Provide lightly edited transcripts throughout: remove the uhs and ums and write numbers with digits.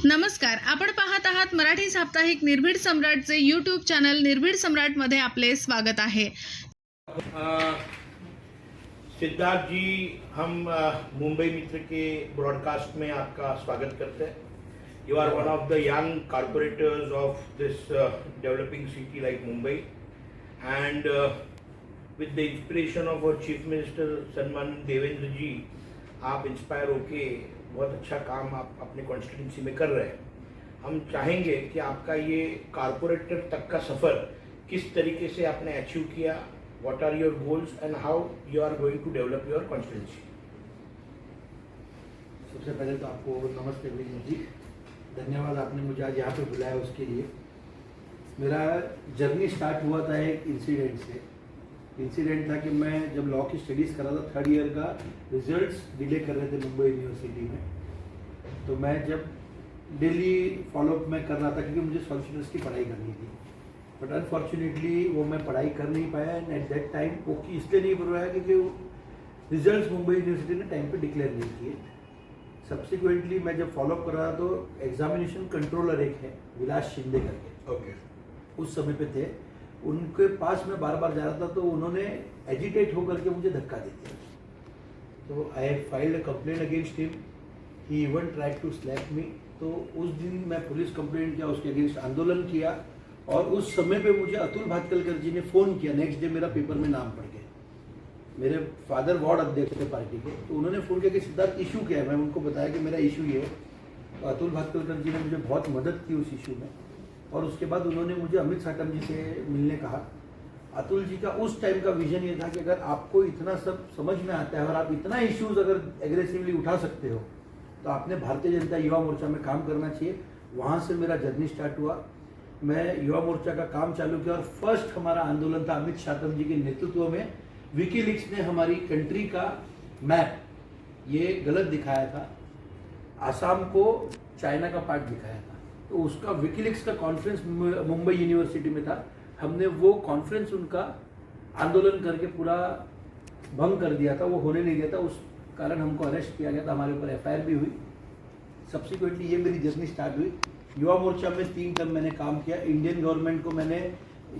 नमस्कार, आपण पाहत आहात मराठी साप्ताहिक निर्भीड सम्राटचे यूट्यूब चॅनल निर्भीड सम्राट मध्ये आपले स्वागत आहे। सिद्धार्थ जी, हम मुंबई मित्र के ब्रॉडकास्ट में आपका स्वागत करते हैं। You are one of the young corporators of this developing city like Mumbai and with the inspiration of our chief minister सन्माननीय देवेंद्र जी, आप इंस्पायर होके बहुत अच्छा काम आप अपने कॉन्स्टिट्यूंसी में कर रहे हैं। हम चाहेंगे कि आपका ये कॉर्पोरेटर तक का सफ़र किस तरीके से आपने अचीव किया, what are your goals and how you are going to develop your constituency. सबसे पहले तो आपको नमस्ते विनीत जी, धन्यवाद आपने मुझे आज यहाँ पे बुलाया उसके लिए। मेरा जर्नी स्टार्ट हुआ था एक इंसिडेंट से। इंसिडेंट था कि मैं जब लॉ की स्टडीज़ कर रहा था, थर्ड ईयर का रिजल्ट्स डिले कर रहे थे मुंबई यूनिवर्सिटी में। तो मैं जब डेली फॉलोअप में कर रहा था क्योंकि मुझे सॉलिसिटर्स की पढ़ाई करनी थी, बट अनफॉर्चुनेटली वो मैं पढ़ाई कर नहीं पाया। एंड एट दैट टाइम वो इसलिए नहीं पढ़ पाया क्योंकि रिजल्ट्स मुंबई यूनिवर्सिटी ने टाइम पे डिक्लेयर नहीं किए। सब्सिक्वेंटली मैं जब फॉलोअप कर रहा था तो एग्जामिनेशन कंट्रोलर एक है विलास शिंदे करके, ओके, उस समय पे थे, उनके पास मैं बार बार जा रहा था तो उन्होंने एजिटेट होकर के मुझे धक्का दे दिया। तो I filed a complaint against him, he even tried to slap me. तो उस दिन मैं पुलिस कंप्लेंट किया, उसके अगेंस्ट आंदोलन किया। और उस समय पे मुझे अतुल भातकलकर जी ने फ़ोन किया, नेक्स्ट डे मेरा पेपर में नाम पड़ गया। मेरे फादर वार्ड अध्यक्ष थे पार्टी के, तो उन्होंने फ़ोन किया कि सिद्धार्थ इशू क्या है। मैं उनको बताया कि मेरा इशू ये है। तो अतुल भातकलकर जी ने मुझे बहुत मदद की उस इशू में। और उसके बाद उन्होंने मुझे अमित साटम जी से मिलने कहा। अतुल जी का उस टाइम का विजन ये था कि अगर आपको इतना सब समझ में आता है और आप इतना इश्यूज अगर एग्रेसिवली उठा सकते हो तो आपने भारतीय जनता युवा मोर्चा में काम करना चाहिए। वहाँ से मेरा जर्नी स्टार्ट हुआ। मैं युवा मोर्चा का काम चालू किया और फर्स्ट हमारा आंदोलन था अमित साटम जी के नेतृत्व में। विकीलीक्स ने हमारी कंट्री का मैप ये गलत दिखाया था, आसाम को चाइना का पार्ट दिखाया था। तो उसका विकीलीक्स का कॉन्फ्रेंस मुंबई यूनिवर्सिटी में था। हमने वो कॉन्फ्रेंस उनका आंदोलन करके पूरा भंग कर दिया था, वो होने नहीं दिया था। उस कारण हमको अरेस्ट किया गया था, हमारे ऊपर एफआईआर भी हुई। सब्सिक्वेंटली ये मेरी जर्नी स्टार्ट हुई। युवा मोर्चा में 3 टर्म मैंने काम किया। इंडियन गवर्नमेंट को मैंने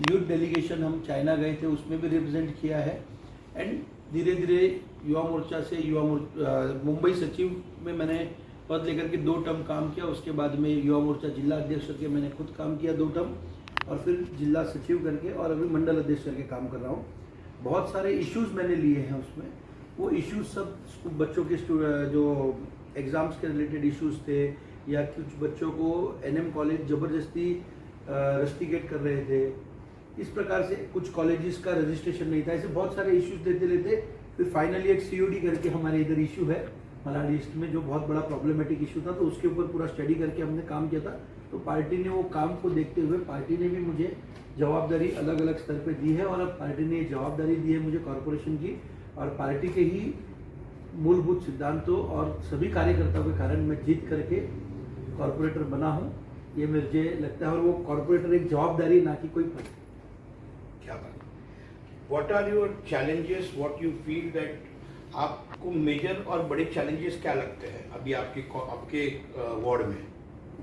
यूथ डेलीगेशन, हम चाइना गए थे, उसमें भी रिप्रेजेंट किया है। एंड धीरे धीरे युवा मोर्चा से मुंबई सचिव में मैंने पद लेकर के 2 टर्म काम किया। उसके बाद में युवा मोर्चा जिला अध्यक्ष करके मैंने खुद काम किया 2 टर्म, और फिर जिला सचिव करके, और अभी मंडल अध्यक्ष करके काम कर रहा हूँ। बहुत सारे इश्यूज मैंने लिए हैं उसमें। वो इश्यूज सब बच्चों के जो एग्ज़ाम्स के रिलेटेड इश्यूज थे, या कुछ बच्चों को एनएम कॉलेज ज़बरदस्ती रस्टिकेट कर रहे थे, इस प्रकार से कुछ कॉलेजेस का रजिस्ट्रेशन नहीं था। ऐसे बहुत सारे इश्यूज लेते लेते फिर फाइनली एक सीओडी करके हमारे इधर इशू है मलाड ईस्ट में, जो बहुत बड़ा प्रॉब्लमेटिक इशू था। तो उसके ऊपर पूरा स्टडी करके हमने काम किया था। तो पार्टी ने वो काम को देखते हुए पार्टी ने भी मुझे जवाबदारी अलग अलग स्तर पे दी है, और अब पार्टी ने जवाबदारी दी है मुझे कॉरपोरेशन की। और पार्टी के ही मूलभूत सिद्धांतों और सभी कार्यकर्ताओं के कारण मैं जीत करके कॉरपोरेटर बना हूँ, ये मुझे लगता है। और वो कॉरपोरेटर एक जवाबदारी, ना कि कोई पद। क्या बात। What are your challenges, what you feel that, आपको मेजर और बड़े चैलेंजेस क्या लगते हैं अभी आपके वार्ड में?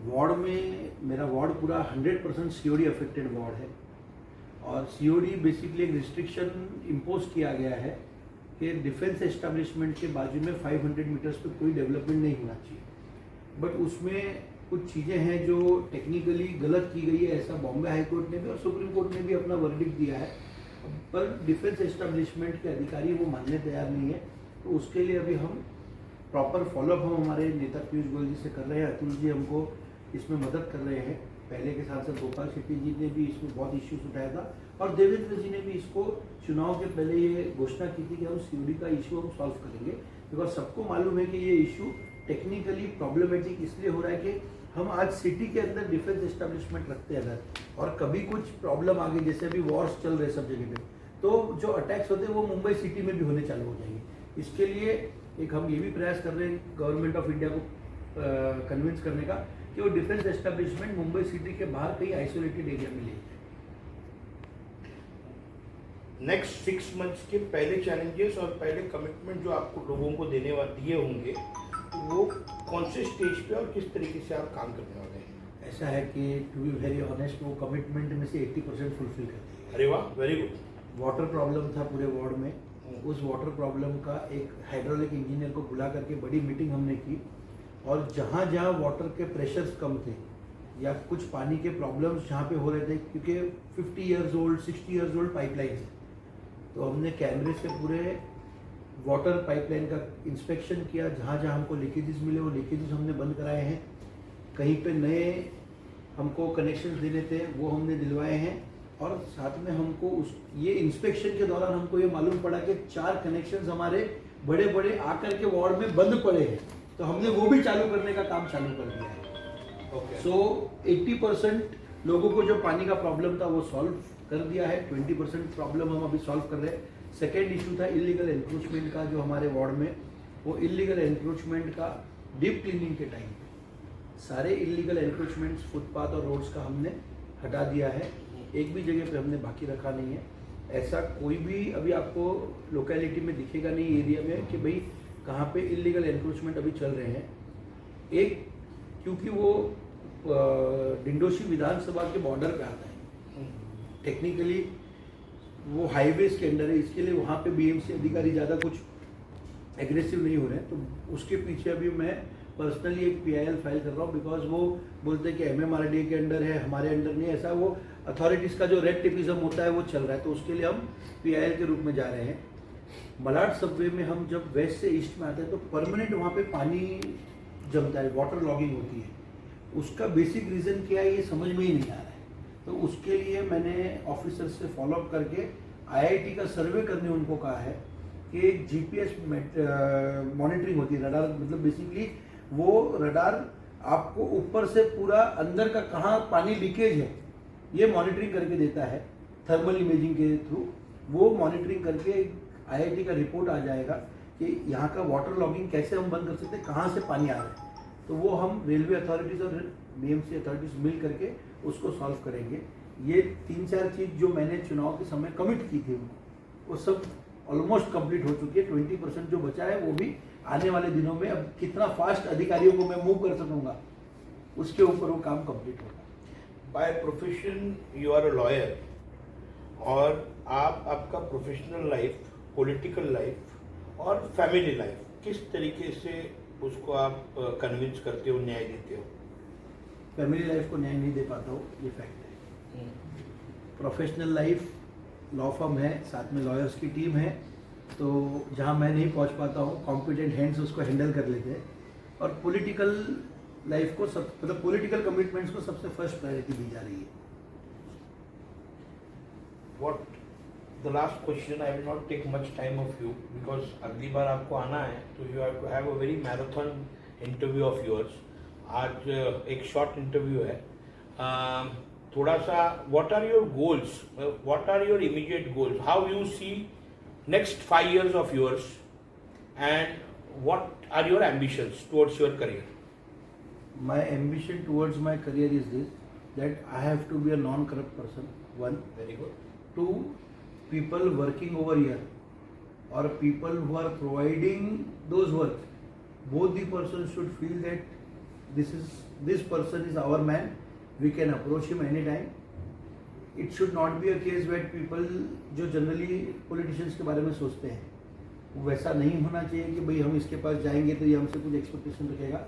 वार्ड में मेरा वार्ड पूरा 100% सीओडी अफेक्टेड वार्ड है। और सीओडी बेसिकली एक रिस्ट्रिक्शन इम्पोज किया गया है कि डिफेंस एस्टेब्लिशमेंट के बाजू में 500 मीटर्स पे कोई डेवलपमेंट नहीं होना चाहिए। बट उसमें कुछ चीज़ें हैं जो टेक्निकली गलत की गई है, ऐसा बॉम्बे हाई कोर्ट ने भी और सुप्रीम कोर्ट ने भी अपना वर्डिक्ट दिया है। पर डिफेंस एस्टेब्लिशमेंट के अधिकारी वो मानने तैयार नहीं है। तो उसके लिए अभी हम प्रॉपर फॉलोअप हम हमारे नेता पीयूष गोयल जी से कर रहे हैं। अतुल जी हमको इसमें मदद कर रहे हैं। पहले के सांसद गोपाल शेट्टी जी ने भी इसमें बहुत इश्यूज उठाया था, और देवेंद्र जी ने भी इसको चुनाव के पहले ये घोषणा की थी कि हम सीओडी का इशू हम सॉल्व करेंगे। बिकॉज सबको मालूम है कि ये इशू टेक्निकली प्रॉब्लमेटिक इसलिए हो रहा है कि हम आज सिटी के अंदर डिफेंस एस्टेब्लिशमेंट रखते हैं अगर, और कभी कुछ प्रॉब्लम आ गई, जैसे अभी वॉर्स चल रहे सब जगह पे, तो जो अटैक्स होते हैं वो मुंबई सिटी में भी होने चालू हो जाएंगे। इसके लिए एक हम ये भी प्रयास कर रहे हैं गवर्नमेंट ऑफ इंडिया को कन्विंस करने का कि वो डिफेंस एस्टेब्लिशमेंट मुंबई सिटी के बाहर कहीं आइसोलेटेड एरिया में ले जाए। नेक्स्ट 6 मंथ्स के पहले चैलेंजेस और पहले कमिटमेंट जो आपको लोगों को दिए होंगे, वो कौन से स्टेज पे और किस तरीके से आप काम करने वाले हैं? ऐसा है कि टू बी वेरी ऑनेस्ट वो कमिटमेंट में से 80% फुलफिल कर दिया। अरे वाह, वेरी गुड। वाटर प्रॉब्लम था पूरे वार्ड में, उस वाटर प्रॉब्लम का एक हाइड्रोलिक इंजीनियर को बुला करके बड़ी मीटिंग हमने की, और जहाँ जहाँ वाटर के प्रेशर्स कम थे या कुछ पानी के प्रॉब्लम्स जहाँ पे हो रहे थे, क्योंकि 50 years old 60 years old pipelines है, तो हमने कैमरे से पूरे वाटर पाइपलाइन का इंस्पेक्शन किया। जहाँ जहाँ हमको लीकेजेस मिले वो लीकेजेस हमने बंद कराए हैं। कहीं पे नए हमको कनेक्शन देने थे वो हमने दिलवाए हैं, और साथ में हमको ये इंस्पेक्शन के दौरान हमको ये मालूम पड़ा कि 4 कनेक्शंस हमारे बड़े बड़े आकर के वार्ड में बंद पड़े हैं, तो हमने वो भी चालू करने का काम चालू कर दिया है। सो 80% लोगों को जो पानी का प्रॉब्लम था वो सॉल्व कर दिया है, 20% प्रॉब्लम हम अभी सॉल्व कर रहे हैं। सेकेंड इशू था इलीगल एनक्रोचमेंट का जो हमारे वार्ड में, वो इलीगल एनक्रोचमेंट का डीप क्लीनिंग के टाइम पे सारे इलीगल एनक्रोचमेंट्स फुटपाथ और रोड्स का हमने हटा दिया है, एक भी जगह पे हमने बाकी रखा नहीं है। ऐसा कोई भी अभी आपको लोकेलिटी में दिखेगा नहीं एरिया में कि भाई कहाँ पे इलीगल एनक्रोचमेंट अभी चल रहे हैं। एक क्योंकि वो डिंडोशी विधानसभा के बॉर्डर पे आता है, टेक्निकली वो हाईवेज के अंडर है, इसके लिए वहाँ पे बीएमसी अधिकारी ज़्यादा कुछ एग्रेसिव नहीं हो रहे हैं, तो उसके पीछे अभी मैं पर्सनली एक पीआईएल फाइल कर रहा हूँ, बिकॉज वो बोलते हैं कि एमएमआरडीए के अंडर है, हमारे अंडर नहीं। ऐसा वो अथॉरिटीज़ का जो रेड टेपिज्म होता है वो चल रहा है, तो उसके लिए हम पीआईएल के रूप में जा रहे हैं। मलाड सबवे में हम जब वेस्ट से ईस्ट में आते हैं तो परमानेंट वहाँ पे पानी जमता है, वाटर लॉगिंग होती है। उसका बेसिक रीज़न क्या है ये समझ में ही नहीं आ रहा है, तो उसके लिए मैंने ऑफिसर से फॉलोअप करके आईआईटी का सर्वे करने उनको कहा है कि एक जीपीएस मॉनिटरिंग होती है, रडार, मतलब बेसिकली वो रडार आपको ऊपर से पूरा अंदर का कहाँ पानी लीकेज है ये मॉनिटरिंग करके देता है थर्मल इमेजिंग के थ्रू। वो मॉनिटरिंग करके आईआईटी का रिपोर्ट आ जाएगा कि यहाँ का वाटर लॉगिंग कैसे हम बंद कर सकते हैं, कहाँ से पानी आ रहा है, तो वो हम रेलवे अथॉरिटीज़ और बीएमसी अथॉरिटीज़ मिल करके उसको सॉल्व करेंगे। ये 3-4 चीज़ जो मैंने चुनाव के समय कमिट की थी वो सब ऑलमोस्ट कंप्लीट हो चुकी है। 20% जो बचा है वो भी आने वाले दिनों में, अब कितना फास्ट अधिकारियों को मैं मूव कर सकूंगा उसके ऊपर वो काम कंप्लीट होगा। By profession you are a lawyer, और आप आपका प्रोफेशनल लाइफ, पॉलिटिकल लाइफ और फैमिली लाइफ किस तरीके से उसको आप कन्विंस करते हो, न्याय देते हो? फैमिली लाइफ को न्याय नहीं दे पाता हूँ, ये फैक्ट है। प्रोफेशनल लाइफ, लॉ फर्म है, साथ में लॉयर्स की टीम है, तो जहाँ मैं नहीं पहुँच पाता हूँ कॉम्पिटेंट हैंड्स उसको हैंडल कर लेते हैं। और पॉलिटिकल लाइफ को सब, मतलब पॉलिटिकल कमिटमेंट्स को सबसे फर्स्ट प्रायोरिटी दी जा रही है। What the last question, I will not take much time of you because अगली बार आपको आना है तो you have to have a very marathon interview of yours. आज एक short interview है। थोड़ा सा what are your goals? What are your immediate goals? How you see next 5 years of yours, and what are your ambitions towards your career? My ambition towards my career is this, that I have to be a non-corrupt person, one. Very good. Two, people working over here or people who are providing those works, both the persons should feel that this person is our man, we can approach him anytime. It should not be a case where people जो generally politicians के बारे में सोचते हैं वैसा नहीं होना चाहिए कि भाई हम इसके पास जाएंगे तो ये हमसे कुछ एक्सपेक्टेशन रखेगा।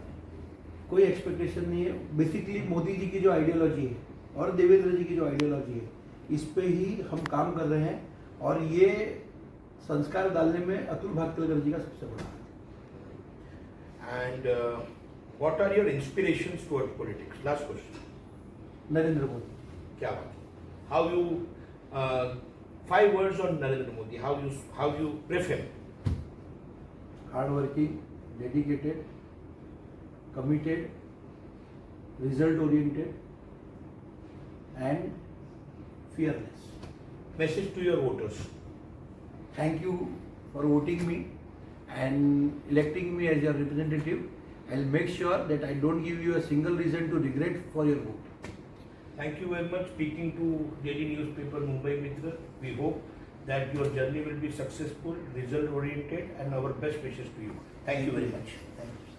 कोई एक्सपेक्टेशन नहीं है। बेसिकली मोदी जी की जो आइडियोलॉजी है और देवेंद्र जी की जो आइडियोलॉजी है इस पे ही हम काम कर रहे हैं, और ये संस्कार डालने में अतुल भातखलकर जी का सबसे बड़ा हाथ है। And what are your inspirations towards politics? Last question. Narendra Modi. क्या बात? How you 5 words on Narendra Modi? How you brief him? Hard working, dedicated, committed, result oriented and fearless. Message to your voters. Thank you for voting me and electing me as your representative. I'll make sure that I don't give you a single reason to regret for your vote. Thank you very much. Speaking to daily newspaper Mumbai Mitra, we hope that your journey will be successful, result oriented, and our best wishes to you. Thank you very much. Thank you.